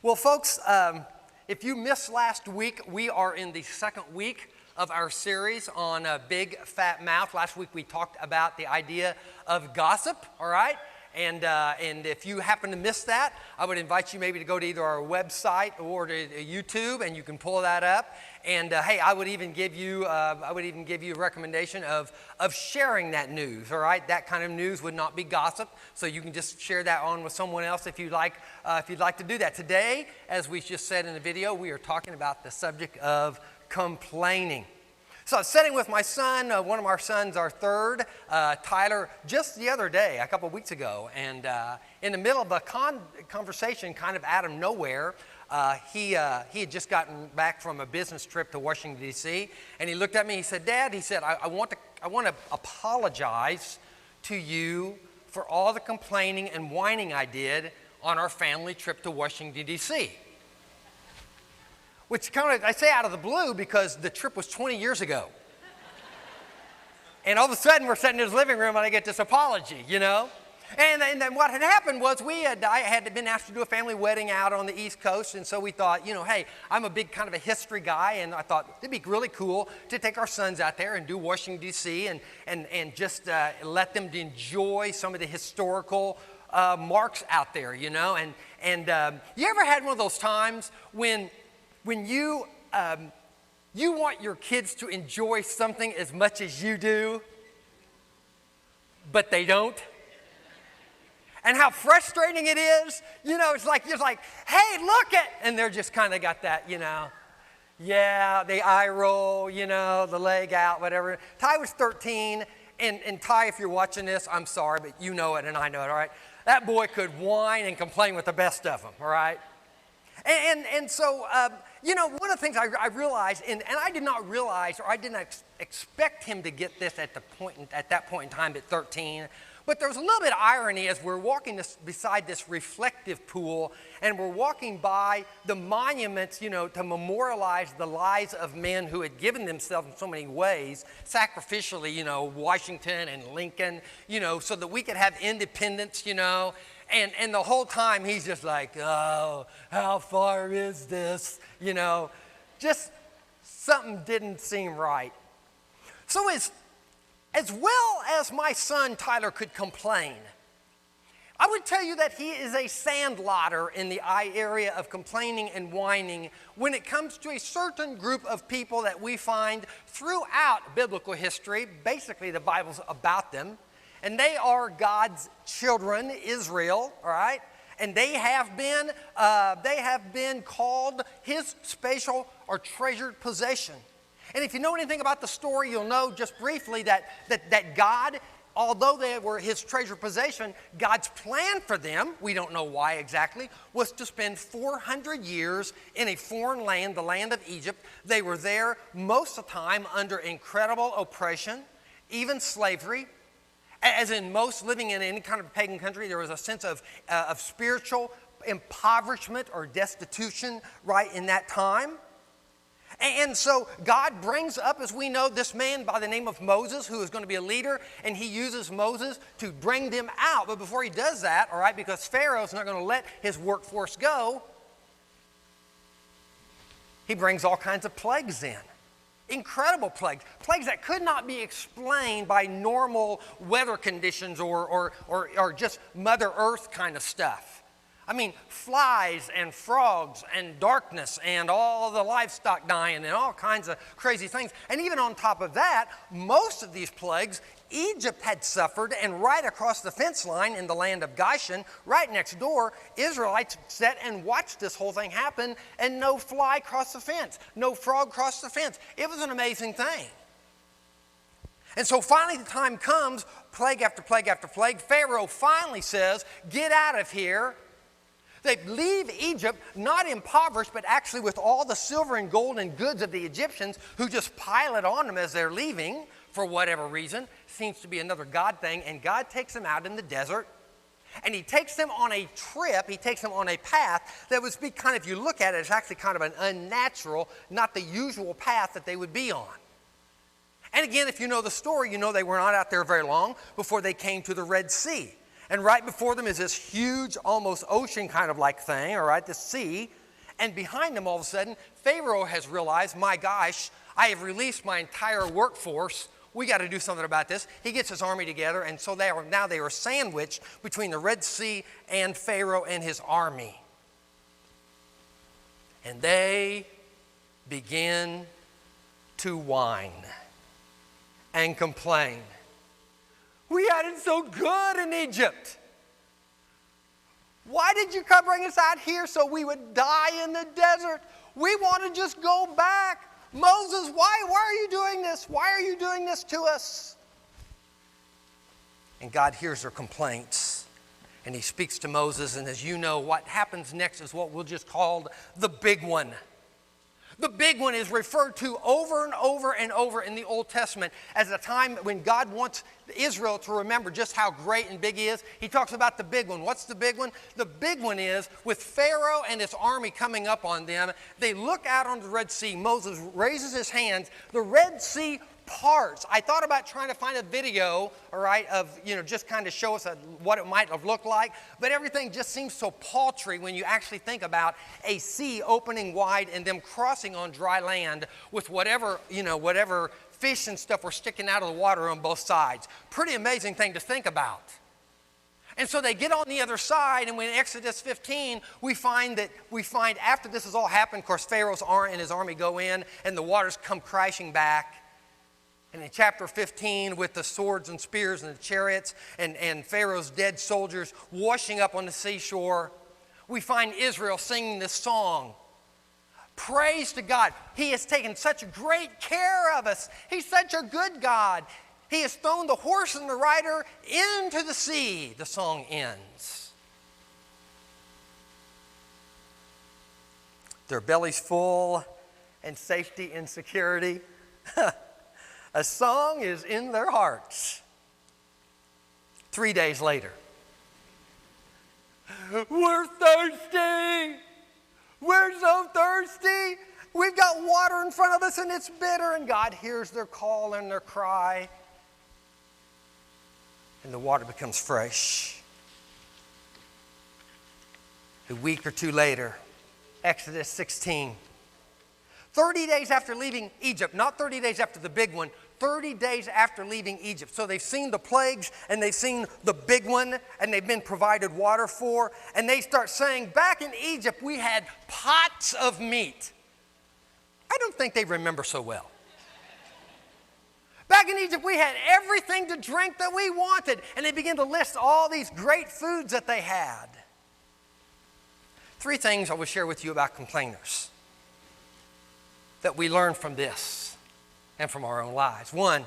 Well, folks, if you missed last week, we are in the second week of our series on Big Fat Mouth. Last week we talked about the idea of gossip, all right? And if you happen to miss that, I would invite you maybe to go to either our website or to YouTube, and you can pull that up. And hey, I would even give you a recommendation of sharing that news. All right, that kind of news would not be gossip, so you can just share that on with someone else if you'd like to do that. Today, as we just said in the video, we are talking about the subject of complaining. So I was sitting with my son, one of our sons, our third, Tyler, just the other day, a couple of weeks ago, and in the middle of a conversation, kind of out of nowhere, he had just gotten back from a business trip to Washington, D.C., and he looked at me, he said, "Dad," he said, I want to apologize to you for all the complaining and whining I did on our family trip to Washington, D.C., which kind of, I say out of the blue because the trip was 20 years ago. And all of a sudden we're sitting in his living room and I get this apology, you know? And then what had happened was I had been asked to do a family wedding out on the East Coast, and so we thought, hey, I'm a big kind of a history guy, and I thought it'd be really cool to take our sons out there and do Washington, D.C., and just let them enjoy some of the historical marks out there, you know? And you ever had one of those times when you want your kids to enjoy something as much as you do, but they don't? And how frustrating it is, it's like, hey, look at, and they're just kind of got that, yeah, the eye roll, the leg out, whatever. Ty was 13, and Ty, if you're watching this, I'm sorry, but you know it and I know it, all right? That boy could whine and complain with the best of them, all right? And so, one of the things I realized, and I did not realize, or I did not expect him to get this at that point in time at 13, but there was a little bit of irony as we're walking beside this reflective pool, and we're walking by the monuments, to memorialize the lives of men who had given themselves in so many ways, sacrificially, Washington and Lincoln, so that we could have independence, And the whole time he's just like, oh, how far is this? Just something didn't seem right. So as well as my son Tyler could complain, I would tell you that he is a sandlotter in the eye area of complaining and whining when it comes to a certain group of people that we find throughout biblical history. Basically, the Bible's about them. And they are God's children, Israel, all right? And they have been called his special or treasured possession. And if you know anything about the story, you'll know just briefly that God, although they were his treasured possession, God's plan for them, we don't know why exactly, was to spend 400 years in a foreign land, the land of Egypt. They were there most of the time under incredible oppression, even slavery. As in most living in any kind of pagan country, there was a sense of spiritual impoverishment or destitution right in that time. And so God brings up, as we know, this man by the name of Moses, who is going to be a leader, and he uses Moses to bring them out. But before he does that, all right, because Pharaoh's not going to let his workforce go, he brings all kinds of plagues in. Incredible plagues that could not be explained by normal weather conditions or just Mother Earth kind of stuff. I mean, flies and frogs and darkness and all the livestock dying and all kinds of crazy things. And even on top of that, most of these plagues, Egypt had suffered, and right across the fence line in the land of Goshen, right next door, Israelites sat and watched this whole thing happen, and no fly crossed the fence, no frog crossed the fence. It was an amazing thing. And so finally the time comes, plague after plague after plague. Pharaoh finally says, get out of here. They leave Egypt, not impoverished, but actually with all the silver and gold and goods of the Egyptians, who just pile it on them as they're leaving for whatever reason. Seems to be another God thing. And God takes them out in the desert, and he takes them on a trip. He takes them on a path that would be kind of, if you look at it, it's actually kind of an unnatural, not the usual path that they would be on. And again, if you know the story, you know they were not out there very long before they came to the Red Sea. And right before them is this huge, almost ocean kind of like thing, all right, the sea. And behind them, all of a sudden, Pharaoh has realized, my gosh, I have released my entire workforce. We got to do something about this. He gets his army together, and so they are sandwiched between the Red Sea and Pharaoh and his army. And they begin to whine and complain. We had it so good in Egypt. Why did you come bring us out here so we would die in the desert? We want to just go back. Moses, why are you doing this? Why are you doing this to us? And God hears their complaints, and he speaks to Moses, and as you know, what happens next is what we'll just call the big one. The big one is referred to over and over and over in the Old Testament as a time when God wants Israel to remember just how great and big he is. He talks about the big one. What's the big one? The big one is with Pharaoh and his army coming up on them, they look out on the Red Sea. Moses raises his hands. The Red Sea parts. I thought about trying to find a video, all right, of, just kind of show us what it might have looked like, but everything just seems so paltry when you actually think about a sea opening wide and them crossing on dry land with whatever fish and stuff were sticking out of the water on both sides. Pretty amazing thing to think about. And so they get on the other side, and when Exodus 15, we find after this has all happened, of course, Pharaoh's army and his army go in, and the waters come crashing back. And in chapter 15, with the swords and spears and the chariots and Pharaoh's dead soldiers washing up on the seashore, we find Israel singing this song. Praise to God. He has taken such great care of us. He's such a good God. He has thrown the horse and the rider into the sea. The song ends. Their bellies full and safety and security. A song is in their hearts. 3 days later, we're thirsty. We're so thirsty. We've got water in front of us and it's bitter. And God hears their call and their cry. And the water becomes fresh. A week or two later, Exodus 16. 30 days after leaving Egypt, not 30 days after the big one, 30 days after leaving Egypt. So they've seen the plagues and they've seen the big one and they've been provided water for. And they start saying, back in Egypt, we had pots of meat. I don't think they remember so well. Back in Egypt, we had everything to drink that we wanted. And they begin to list all these great foods that they had. 3 things I will share with you about complainers that we learn from this and from our own lives. 1,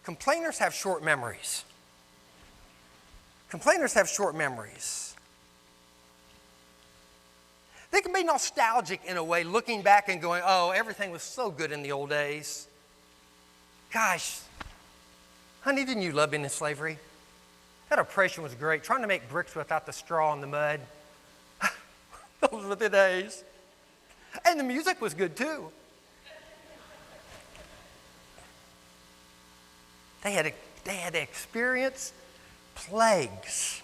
complainers have short memories. Complainers have short memories. They can be nostalgic in a way, looking back and going, oh, everything was so good in the old days. Gosh, honey, didn't you love being in slavery? That oppression was great. Trying to make bricks without the straw and the mud. Those were the days. And the music was good too. They had experienced plagues.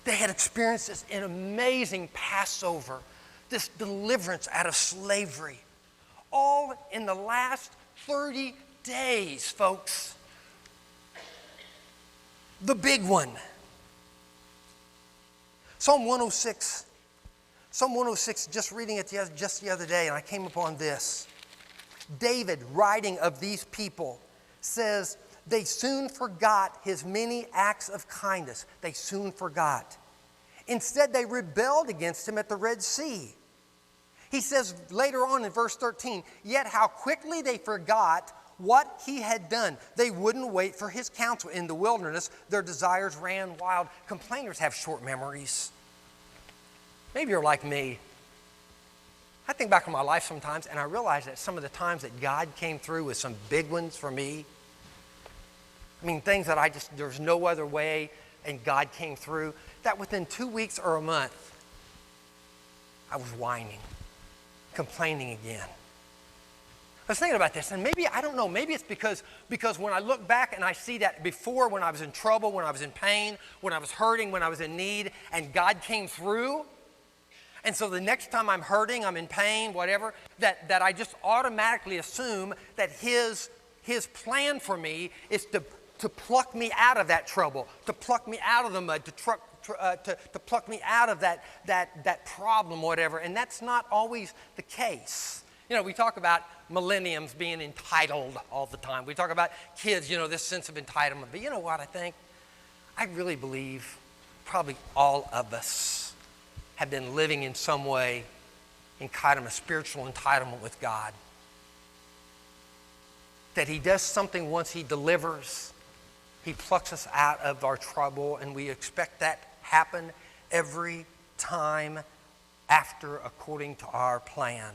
They had experienced this an amazing Passover, this deliverance out of slavery, all in the last 30 days, folks. The big one. Psalm 106, just reading it just the other day, and I came upon this. David, writing of these people, says, they soon forgot his many acts of kindness. They soon forgot. Instead, they rebelled against him at the Red Sea. He says later on in verse 13, yet how quickly they forgot what he had done. They wouldn't wait for his counsel. In the wilderness, their desires ran wild. Complainers have short memories. Maybe you're like me. I think back on my life sometimes, and I realize that some of the times that God came through with some big ones for me, I mean, things that there's no other way, and God came through, that within 2 weeks or a month, I was whining, complaining again. I was thinking about this, and maybe, I don't know, maybe it's because when I look back and I see that before, when I was in trouble, when I was in pain, when I was hurting, when I was in need, and God came through, and so the next time I'm hurting, I'm in pain, whatever, that I just automatically assume that his plan for me is to pluck me out of that trouble, to pluck me out of the mud, to pluck me out of that problem, whatever, and that's not always the case. You know, we talk about millenniums being entitled all the time. We talk about kids, this sense of entitlement. But you know what I think? I really believe probably all of us have been living in some way entitlement, spiritual entitlement with God. That he does something once he delivers, he plucks us out of our trouble, and we expect that happen every time after according to our plan.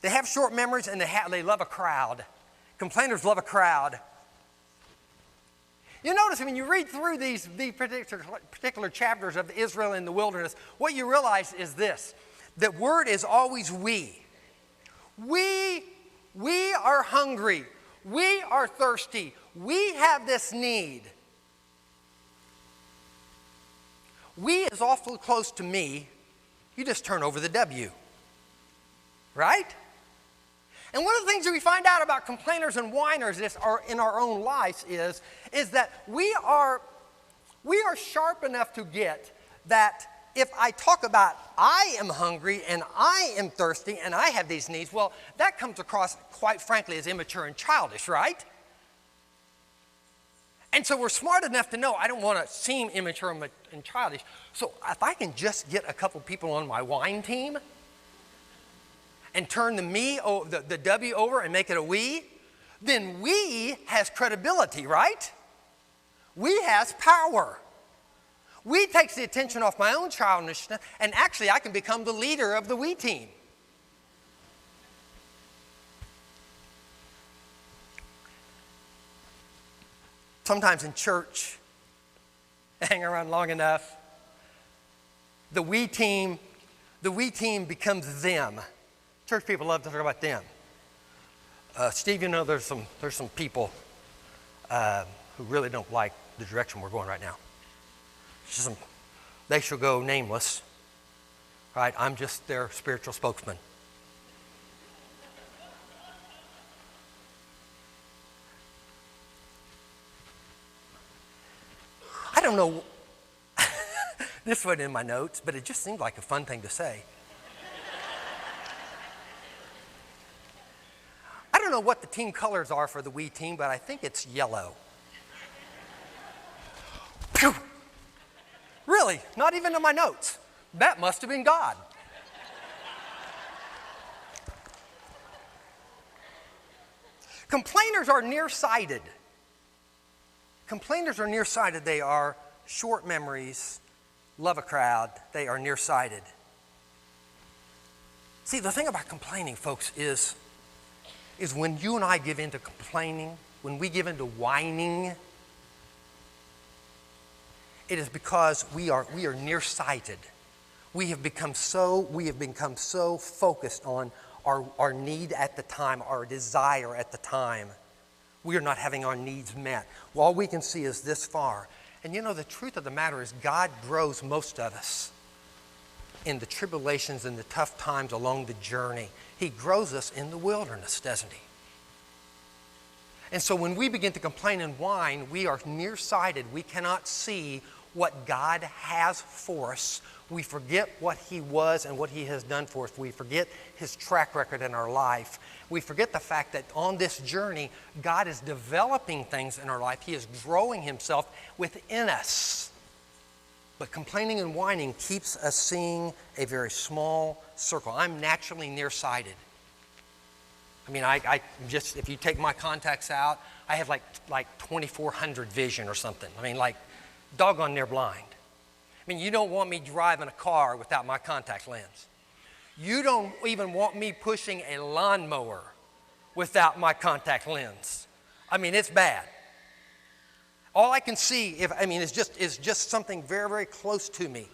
They have short memories, and they love a crowd. Complainers love a crowd. You notice when you read through these particular chapters of Israel in the wilderness, what you realize is this: that word is always we. We are hungry. We are thirsty. We have this need. We is awfully close to me. You just turn over the W. Right? And one of the things that we find out about complainers and whiners in our own lives is that we are sharp enough to get that if I talk about I am hungry and I am thirsty and I have these needs, well, that comes across, quite frankly, as immature and childish, right? And so we're smart enough to know I don't want to seem immature and childish. So if I can just get a couple people on my whine team and turn the W over and make it a we, then we has credibility, right? We has power. We takes the attention off my own childishness, and actually I can become the leader of the we team. Sometimes in church, hang around long enough, the we team becomes them. Church people love to talk about them. Steve, there's some people who really don't like the direction we're going right now. They shall go nameless. Right? I'm just their spiritual spokesman. I don't know. This wasn't in my notes, but it just seemed like a fun thing to say. I don't know what the team colors are for the we team, but I think it's yellow. Phew. Really, not even in my notes. That must have been God. Complainers are nearsighted. Complainers are nearsighted. They are short memories, love a crowd. They are nearsighted. See, the thing about complaining, folks, is when you and I give in to complaining, when we give in to whining, it is because we are nearsighted. We have become so focused on our need at the time, our desire at the time. We are not having our needs met. Well, all we can see is this far. And the truth of the matter is God grows most of us in the tribulations and the tough times along the journey. He grows us in the wilderness, doesn't he? And so when we begin to complain and whine, we are nearsighted. We cannot see what God has for us. We forget what he was and what he has done for us. We forget his track record in our life. We forget the fact that on this journey, God is developing things in our life. He is growing himself within us. But complaining and whining keeps us seeing a very small circle. I'm naturally nearsighted. I mean, I just, if you take my contacts out, I have like 2400 vision or something. I mean, like doggone near blind. I mean, you don't want me driving a car without my contact lens. You don't even want me pushing a lawnmower without my contact lens. I mean, it's bad. All I can see, is just something very, very close to me,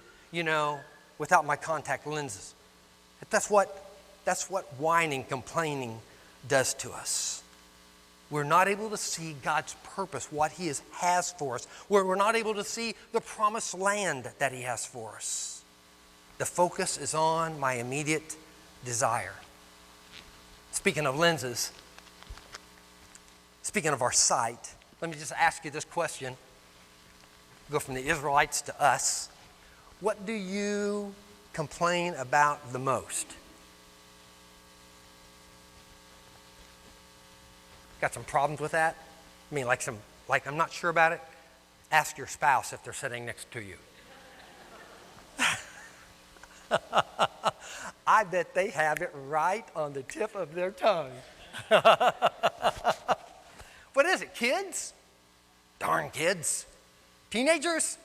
without my contact lenses. That's what That's what whining, complaining does to us. We're not able to see God's purpose, what He has for us. We're not able to see the promised land that He has for us. The focus is on my immediate desire. Speaking of lenses, speaking of our sight, let me just ask you this question. Go from the Israelites to us. What do you complain about the most? Got some problems with that? I mean, like I'm not sure about it? Ask your spouse if they're sitting next to you. I bet they have it right on the tip of their tongue. What is it, kids? Darn kids. Teenagers?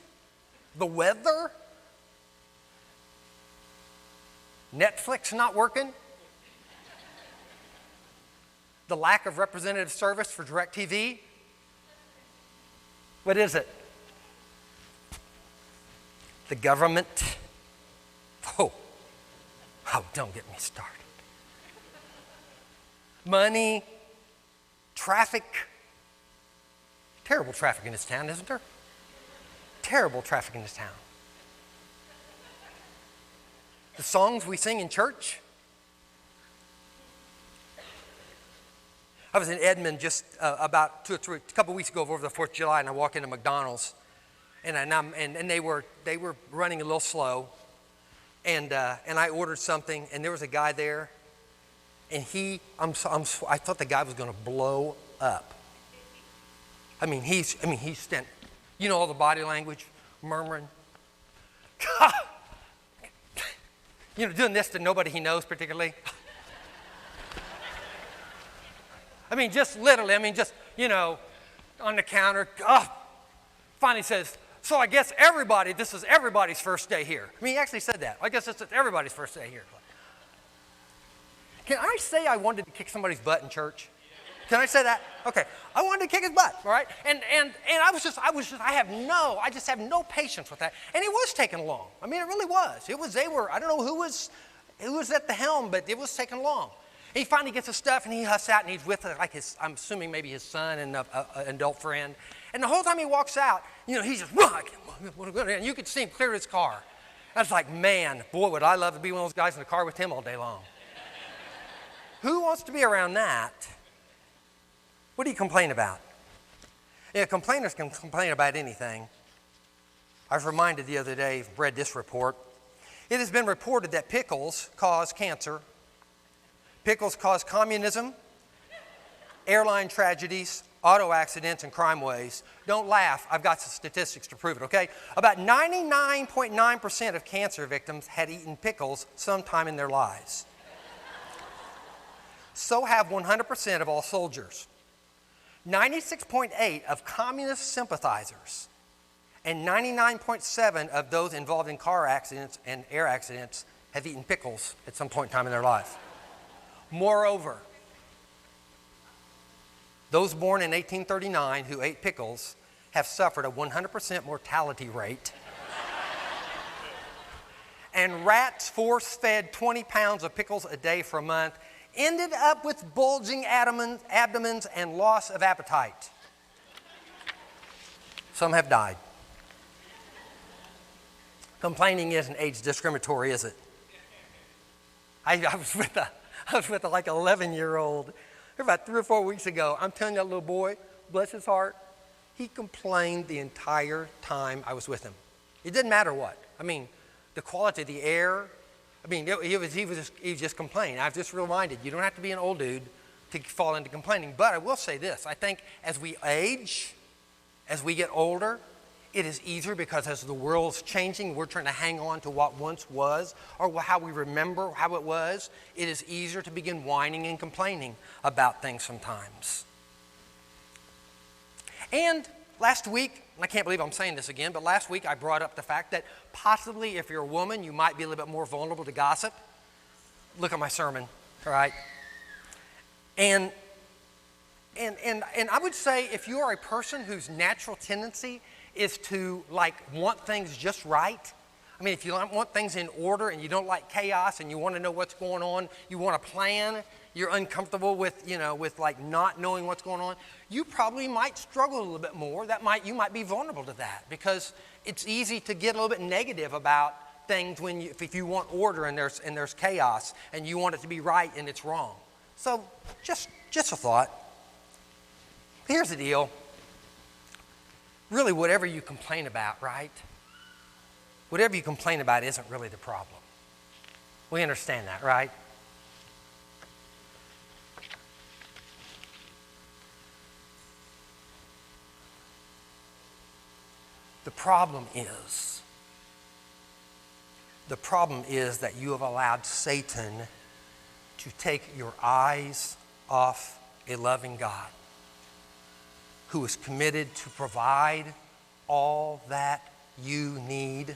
The weather? Netflix not working? The lack of representative service for DirecTV? What is it? The government? Oh, don't get me started. Money, traffic. Terrible traffic in this town, isn't there? Terrible traffic in this town. The songs we sing in church. I was in Edmond just about a couple weeks ago over the 4th of July, and I walk into McDonald's, and they were running a little slow, and I ordered something, and there was a guy there, and I thought the guy was going to blow up. He's standing, you know, all the body language, murmuring, you know, doing this to nobody he knows particularly. Just literally, just, you know, on the counter. Finally says, so I guess this is everybody's first day here. He actually said that. I guess it's everybody's first day here. Can I say I wanted to kick somebody's butt in church? Can I say that? Okay. I wanted to kick his butt, all right? And I just have no patience with that. And it was taking long. It really was. I don't know who was at the helm, but it was taking long. He finally gets his stuff, and he husks out, and he's with, I'm assuming maybe his son and an adult friend. And the whole time he walks out, you know, he's just, and you could see him clear his car. I was like, man, boy, would I love to be one of those guys in the car with him all day long. Who wants to be around that? What do you complain about? Yeah, complainers can complain about anything. I was reminded the other day, read this report. It has been reported that pickles cause cancer. Pickles cause communism, airline tragedies, auto accidents, and crime waves. Don't laugh. I've got some statistics to prove it, okay? About 99.9% of cancer victims had eaten pickles sometime in their lives. So have 100% of all soldiers. 96.8% of communist sympathizers and 99.7% of those involved in car accidents and air accidents have eaten pickles at some point in time in their life. Moreover, those born in 1839 who ate pickles have suffered a 100% mortality rate. And rats force-fed 20 pounds of pickles a day for a month ended up with bulging abdomens and loss of appetite. Some have died. Complaining isn't age discriminatory, is it? I was with a like 11-year-old about 3 or 4 weeks ago. I'm telling you, that little boy, bless his heart, he complained the entire time I was with him. It didn't matter what. The quality of the air. He was just complaining. I was just reminded, you don't have to be an old dude to fall into complaining. But I will say this. I think as we age, as we get older, it is easier because as the world's changing, we're trying to hang on to what once was or how we remember how it was. It is easier to begin whining and complaining about things sometimes. And last week, and I can't believe I'm saying this again, but last week I brought up the fact that possibly if you're a woman, you might be a little bit more vulnerable to gossip. Look at my sermon, all right? And I would say if you are a person whose natural tendency is to want things just right, I mean, if you want things in order and you don't like chaos and you want to know what's going on, you want to plan, you're uncomfortable with, with like not knowing what's going on, you probably might struggle a little bit more. You might be vulnerable to that because it's easy to get a little bit negative about things if you want order and there's chaos and you want it to be right and it's wrong. So just a thought. Here's the deal. Really, whatever you complain about, right? Whatever you complain about isn't really the problem. We understand that, right? The problem is that you have allowed Satan to take your eyes off a loving God who is committed to provide all that you need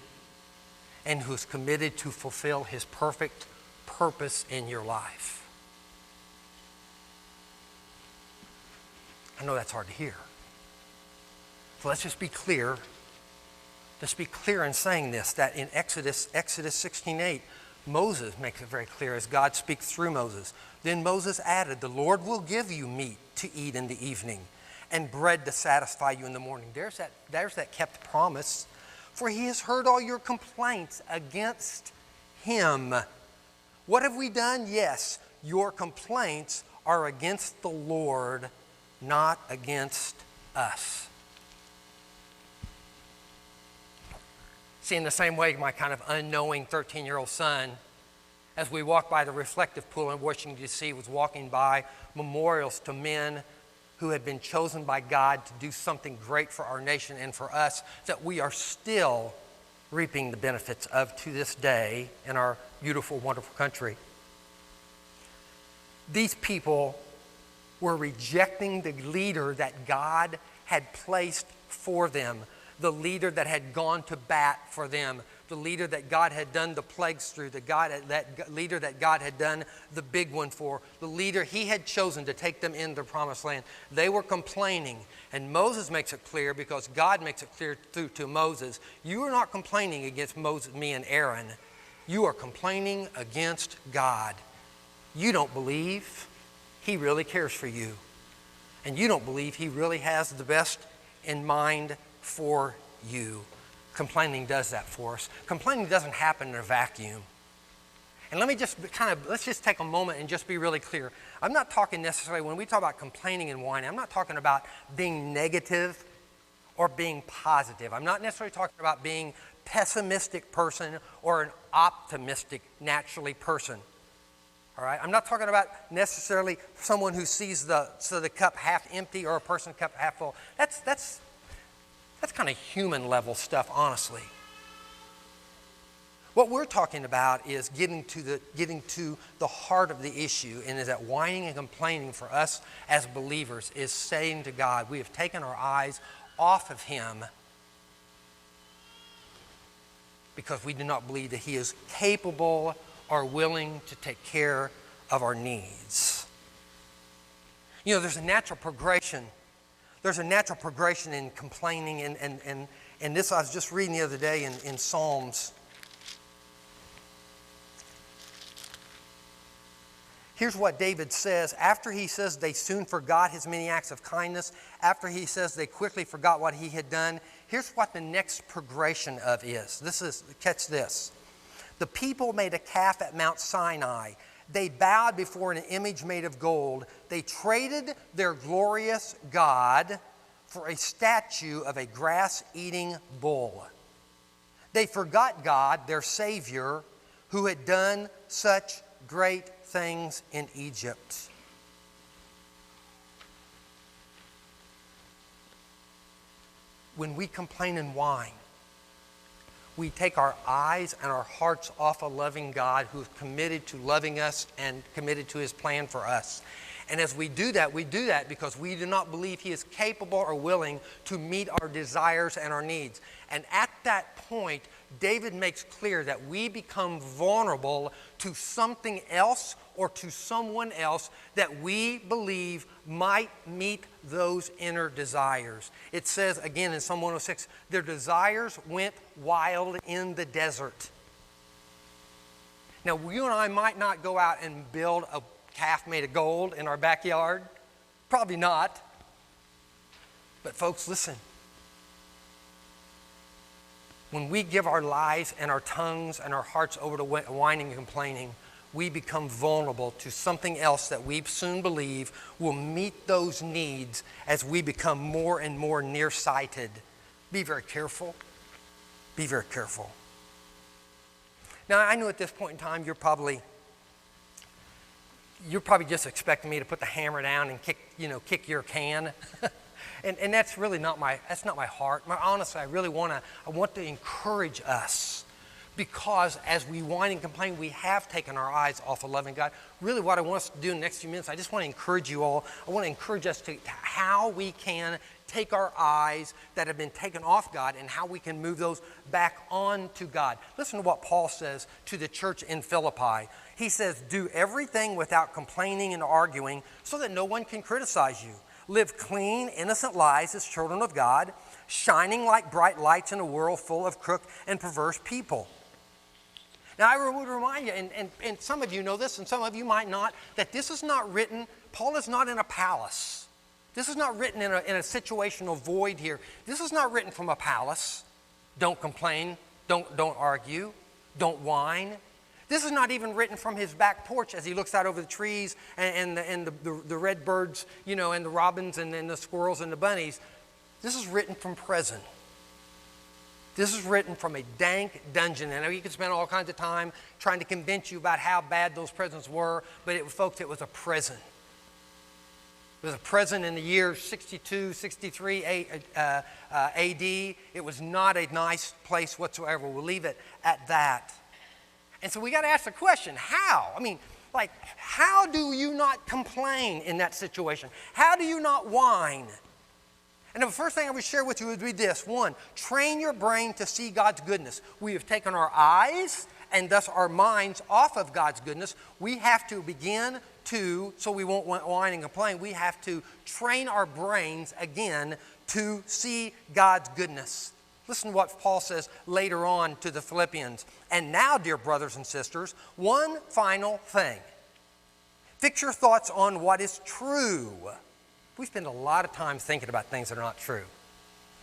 and who is committed to fulfill his perfect purpose in your life. I know that's hard to hear. So let's just be clear. Let's be clear in saying this, that in Exodus 16:8, Moses makes it very clear as God speaks through Moses. Then Moses added, "The Lord will give you meat to eat in the evening and bread to satisfy you in the morning." There's that kept promise. For he has heard all your complaints against him. What have we done? Yes, your complaints are against the Lord, not against us. See, in the same way, my kind of unknowing 13-year-old son, as we walked by the reflective pool in Washington, D.C., was walking by memorials to men who had been chosen by God to do something great for our nation and for us that we are still reaping the benefits of to this day in our beautiful, wonderful country. These people were rejecting the leader that God had placed for them, the leader that had gone to bat for them, the leader that God had done the plagues through, that leader that God had done the big one for, the leader he had chosen to take them into the promised land. They were complaining, and Moses makes it clear, because God makes it clear to Moses, you are not complaining against Moses, me and Aaron. You are complaining against God. You don't believe he really cares for you, and you don't believe he really has the best in mind for you. Complaining does that for us. Complaining doesn't happen in a vacuum. And let's just take a moment and just be really clear. I'm not talking necessarily, when we talk about complaining and whining, I'm not talking about being negative or being positive. I'm not necessarily talking about being a pessimistic person or an optimistic, naturally person. All right? I'm not talking about necessarily someone who sees the cup half empty or a person cup half full. That's kind of human level stuff, honestly. What we're talking about is getting to the heart of the issue, and is that whining and complaining for us as believers is saying to God, we have taken our eyes off of him because we do not believe that he is capable or willing to take care of our needs. You know, there's a natural progression. There's a natural progression in complaining, and this I was just reading the other day in Psalms. Here's what David says. After he says they soon forgot his many acts of kindness, after he says they quickly forgot what he had done, here's what the next progression of is. Catch this. The people made a calf at Mount Sinai. They bowed before an image made of gold. They traded their glorious God for a statue of a grass-eating bull. They forgot God, their Savior, who had done such great things in Egypt. When we complain and whine, we take our eyes and our hearts off a loving God who is committed to loving us and committed to his plan for us. And as we do that because we do not believe he is capable or willing to meet our desires and our needs. And at that point, David makes clear that we become vulnerable to something else or to someone else that we believe might meet those inner desires. It says again in Psalm 106, their desires went wild in the desert. Now, you and I might not go out and build a calf made of gold in our backyard. Probably not. But folks, listen. When we give our lives and our tongues and our hearts over to whining and complaining, we become vulnerable to something else that we soon believe will meet those needs as we become more and more nearsighted. Be very careful. Be very careful. Now, I know at this point in time you're probably just expecting me to put the hammer down and kick your can. And that's really not my heart. Honestly, I want to encourage us, because as we whine and complain, we have taken our eyes off of loving God. Really what I want us to do in the next few minutes, I just want to encourage you all. I want to encourage us to how we can take our eyes that have been taken off God and how we can move those back on to God. Listen to what Paul says to the church in Philippi. He says, do everything without complaining and arguing so that no one can criticize you. Live clean, innocent lives as children of God, shining like bright lights in a world full of crooked and perverse people. Now, I would remind you, and some of you know this, and some of you might not, that this is not written, Paul is not in a palace. This is not written in a situational void here. This is not written from a palace. Don't complain, don't argue, don't whine. This is not even written from his back porch as he looks out over the trees and the red birds, and the robins and the squirrels and the bunnies. This is written from prison. This is written from a dank dungeon. I know you could spend all kinds of time trying to convince you about how bad those prisons were, but folks, it was a prison. It was a prison in the year 62, 63 AD. It was not a nice place whatsoever. We'll leave it at that. And so we got to ask the question, how? How do you not complain in that situation? How do you not whine? And the first thing I would share with you would be this. One, train your brain to see God's goodness. We have taken our eyes and thus our minds off of God's goodness. We have to begin to, so we won't whine and complain, we have to train our brains again to see God's goodness. Listen to what Paul says later on to the Philippians. And now, dear brothers and sisters, one final thing. Fix your thoughts on what is true. We spend a lot of time thinking about things that are not true.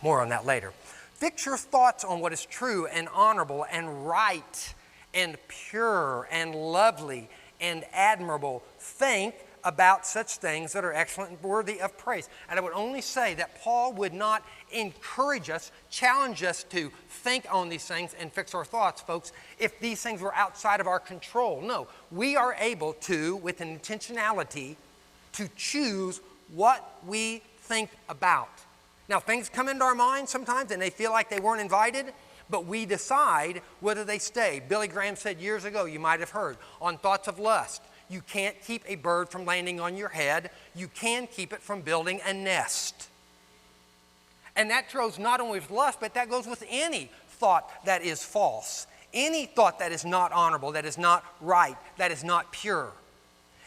More on that later. Fix your thoughts on what is true and honorable and right and pure and lovely and admirable. Think about such things that are excellent and worthy of praise. And I would only say that Paul would not encourage us, challenge us to think on these things and fix our thoughts, folks, if these things were outside of our control. No, we are able to, with an intentionality, to choose what we think about. Now, things come into our mind sometimes and they feel like they weren't invited, but we decide whether they stay. Billy Graham said years ago, you might have heard, on thoughts of lust, you can't keep a bird from landing on your head. You can keep it from building a nest. And that goes not only with lust, but that goes with any thought that is false. Any thought that is not honorable, that is not right, that is not pure.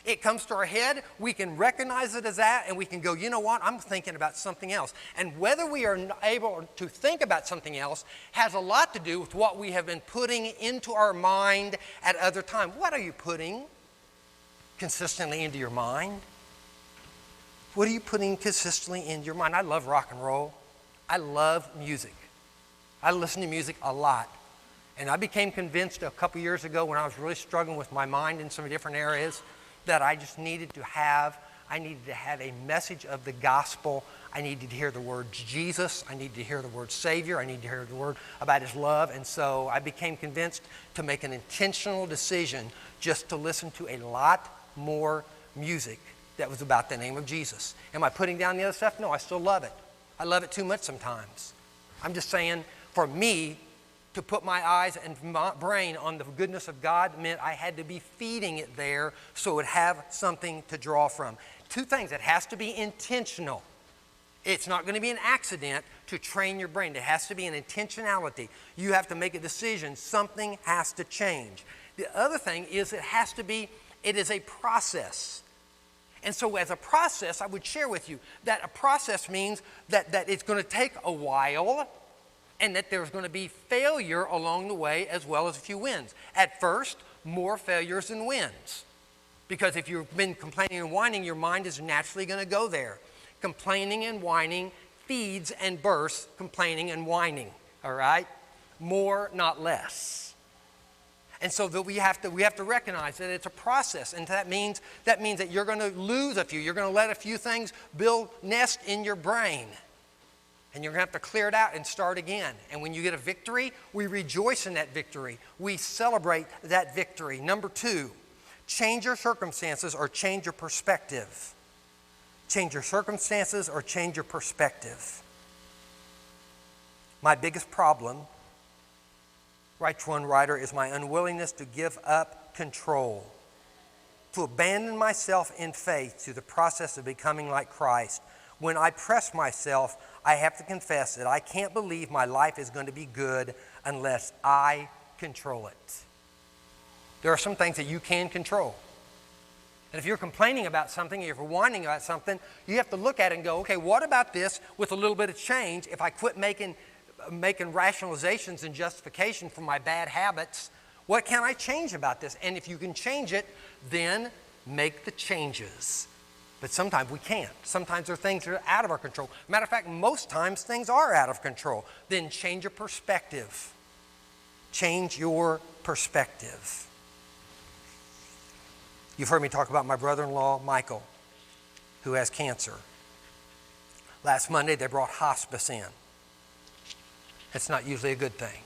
It comes to our head, we can recognize it as that, and we can go, you know what, I'm thinking about something else. And whether we are able to think about something else has a lot to do with what we have been putting into our mind at other times. What are you putting consistently into your mind? What are you putting consistently into your mind? I love rock and roll. I love music. I listen to music a lot. And I became convinced a couple years ago when I was really struggling with my mind in some different areas that I just needed to have a message of the gospel. I needed to hear the word Jesus. I needed to hear the word Savior. I needed to hear the word about His love. And so I became convinced to make an intentional decision just to listen to a lot more music that was about the name of Jesus. Am I putting down the other stuff? No, I still love it. I love it too much sometimes. I'm just saying, for me, to put my eyes and my brain on the goodness of God meant I had to be feeding it there so it would have something to draw from. Two things. It has to be intentional. It's not going to be an accident to train your brain. It has to be an intentionality. You have to make a decision. Something has to change. The other thing is it has to be It is a process. And so as a process, I would share with you that a process means that it's going to take a while and that there's going to be failure along the way as well as a few wins. At first, more failures than wins. Because if you've been complaining and whining, your mind is naturally going to go there. Complaining and whining feeds and births complaining and whining, all right? More, not less. And so that we have to recognize that it's a process, and that means that you're going to lose a few. You're going to let a few things build nest in your brain, and you're going to have to clear it out and start again. And when you get a victory, we rejoice in that victory. We celebrate that victory. Number 2, change your circumstances or change your perspective. Change your circumstances or change your perspective. My biggest problem, writes one writer, is my unwillingness to give up control, to abandon myself in faith to the process of becoming like Christ. When I press myself, I have to confess that I can't believe my life is going to be good unless I control it. There are some things that you can control. And if you're complaining about something, if you're whining about something, you have to look at it and go, okay, what about this with a little bit of change? If I quit making rationalizations and justification for my bad habits, what can I change about this? And if you can change it, then make the changes. But sometimes we can't. Sometimes there are things that are out of our control. Matter of fact, most times things are out of control. Then change your perspective. Change your perspective. You've heard me talk about my brother-in-law, Michael, who has cancer. Last Monday, they brought hospice in. It's not usually a good thing.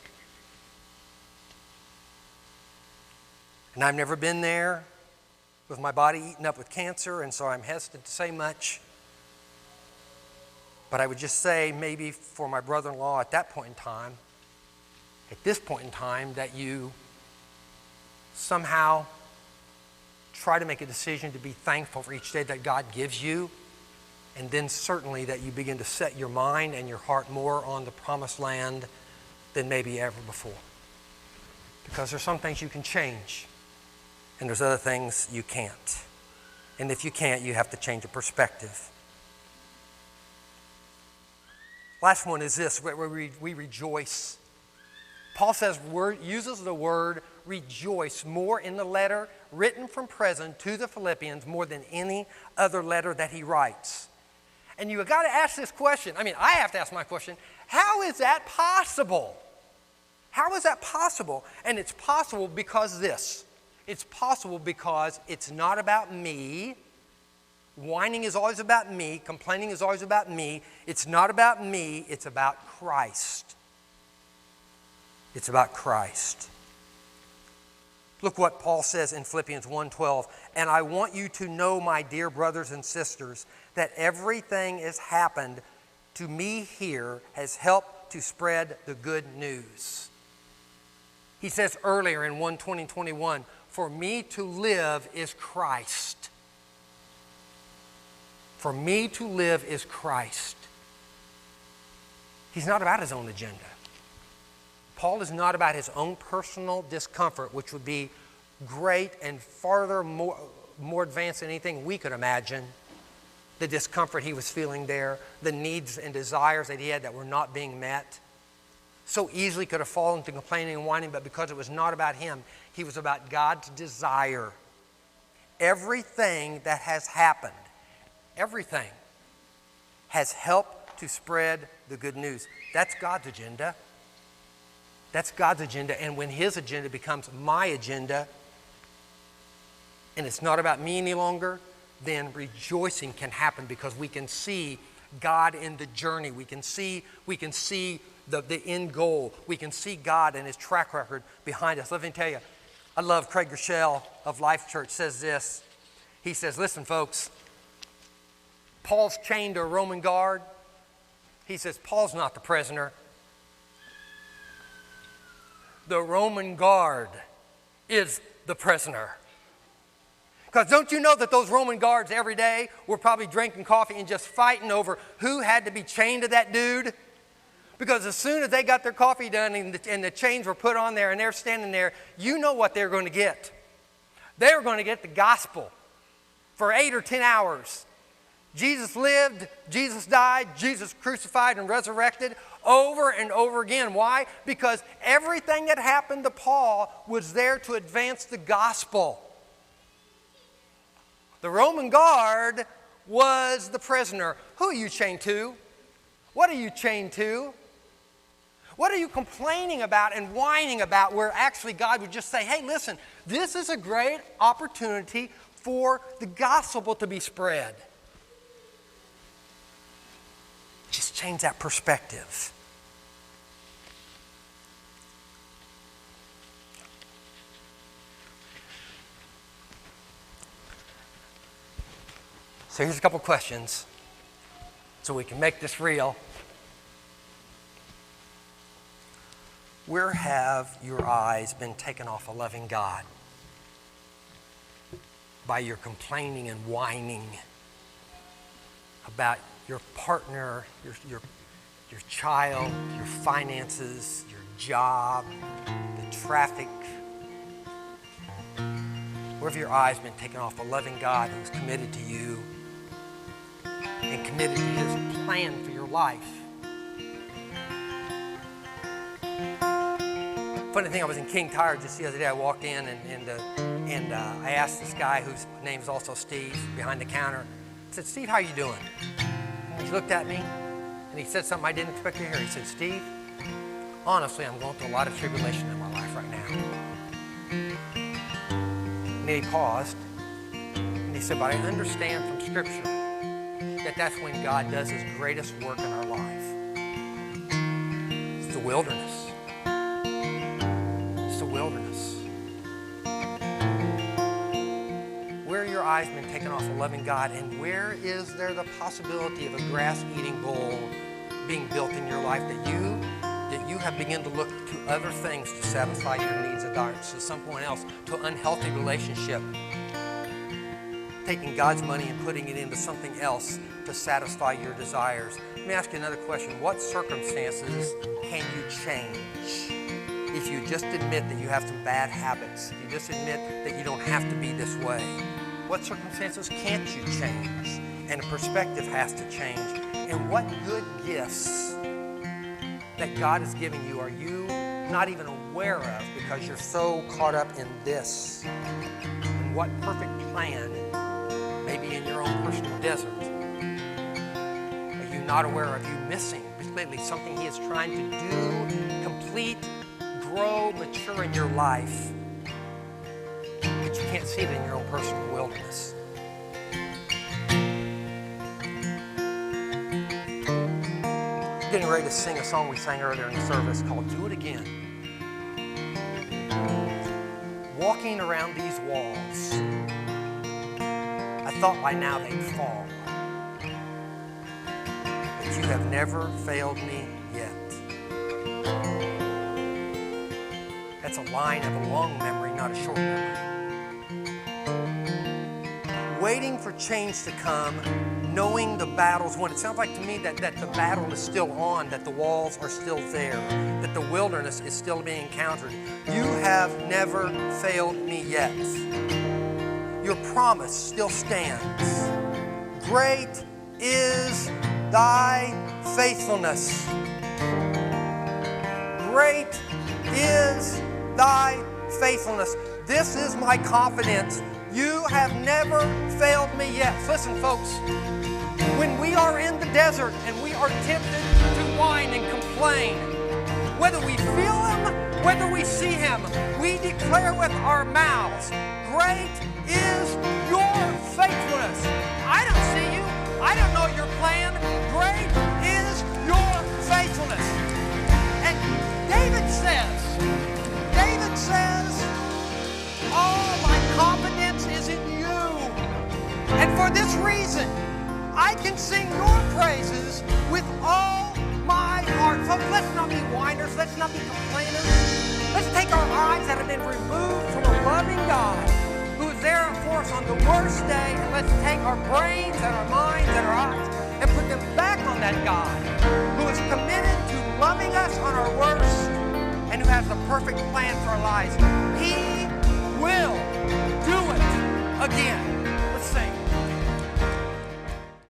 And I've never been there with my body eaten up with cancer, and so I'm hesitant to say much. But I would just say maybe for my brother-in-law at that point in time, at this point in time, that you somehow try to make a decision to be thankful for each day that God gives you, and then certainly that you begin to set your mind and your heart more on the promised land than maybe ever before. Because there's some things you can change, and there's other things you can't. And if you can't, you have to change your perspective. Last one is this, where we rejoice. Paul uses the word rejoice more in the letter written from prison to the Philippians more than any other letter that he writes. And you've got to ask this question. I mean, I have to ask my question. How is that possible? How is that possible? And it's possible because this. It's possible because it's not about me. Whining is always about me. Complaining is always about me. It's not about me. It's about Christ. It's about Christ. Look what Paul says in Philippians 1:12. And I want you to know, my dear brothers and sisters, that everything has happened to me here has helped to spread the good news. He says earlier in 1:20-21, for me to live is Christ. For me to live is Christ. He's not about his own agenda. Paul is not about his own personal discomfort, which would be great and farther more advanced than anything we could imagine. The discomfort he was feeling there, the needs and desires that he had that were not being met. So easily could have fallen to complaining and whining, but because it was not about him, he was about God's desire. Everything that has happened, everything has helped to spread the good news. That's God's agenda. That's God's agenda. And when his agenda becomes my agenda, and it's not about me any longer, then rejoicing can happen because we can see God in the journey. We can see the end goal. We can see God and his track record behind us. Let me tell you, I love Craig Rochelle of Life Church says this. He says, listen, folks, Paul's chained to a Roman guard. He says, Paul's not the prisoner. The Roman guard is the prisoner. Because don't you know that those Roman guards every day were probably drinking coffee and just fighting over who had to be chained to that dude? Because as soon as they got their coffee done and the chains were put on there and they're standing there, you know what they're going to get. They were going to get the gospel for 8 or 10 hours. Jesus lived, Jesus died, Jesus crucified and resurrected over and over again. Why? Because everything that happened to Paul was there to advance the gospel. The Roman guard was the prisoner. Who are you chained to? What are you chained to? What are you complaining about and whining about where actually God would just say, hey, listen, this is a great opportunity for the gospel to be spread. Just change that perspective. So here's a couple questions so we can make this real. Where have your eyes been taken off a loving God? By your complaining and whining about your partner, your child, your finances, your job, the traffic. Where have your eyes been taken off a loving God who's committed to you and committed to His plan for your life? Funny thing, I was in King Tire just the other day. I walked in and I asked this guy whose name is also Steve behind the counter. I said, Steve, how you doing? And he looked at me and he said something I didn't expect to hear. He said, Steve, honestly, I'm going through a lot of tribulation in my life right now. And then he paused and he said, but I understand from Scripture that that's when God does His greatest work in our life. It's the wilderness. It's the wilderness. Where have your eyes been taken off a loving God, and where is there the possibility of a grass-eating bull being built in your life that you have begun to look to other things to satisfy your needs and desires, to someone else, to an unhealthy relationship, taking God's money and putting it into something else to satisfy your desires? Let me ask you another question. What circumstances can you change if you just admit that you have some bad habits? If you just admit that you don't have to be this way? What circumstances can't you change? And a perspective has to change. And what good gifts that God has given you are you not even aware of because you're so caught up in this? And what perfect plan, maybe in your own personal desert, are you not aware of, you missing completely something He is trying to do, complete, grow, mature in your life, but you can't see it in your own personal wilderness? Getting ready to sing a song we sang earlier in the service called Do It Again. Walking around these walls, I thought by now they'd fall. But you have never failed me yet. That's a line of a long memory, not a short memory. Waiting for change to come, knowing the battle's won. It sounds like to me that the battle is still on, that the walls are still there, that the wilderness is still being encountered. You have never failed me yet. Your promise still stands. Great is thy faithfulness. Great is thy faithfulness. This is my confidence. You have never failed me yet. Listen, folks, when we are in the desert and we are tempted to whine and complain, whether we feel Him, whether we see Him, we declare with our mouths, great is your faithfulness. I don't see you. I don't know your plan. Great is your faithfulness. And David says, all my confidence is in you. And for this reason, I can sing your praises with all my heart. Folks, let's not be whiners. Let's not be complainers. Let's take our eyes that have been removed from a loving God who is there for us on the worst day, and let's take our brains and our minds and our eyes and put them back on that God who is committed to loving us on our worst and who has the perfect plan for our lives. He will Do it again.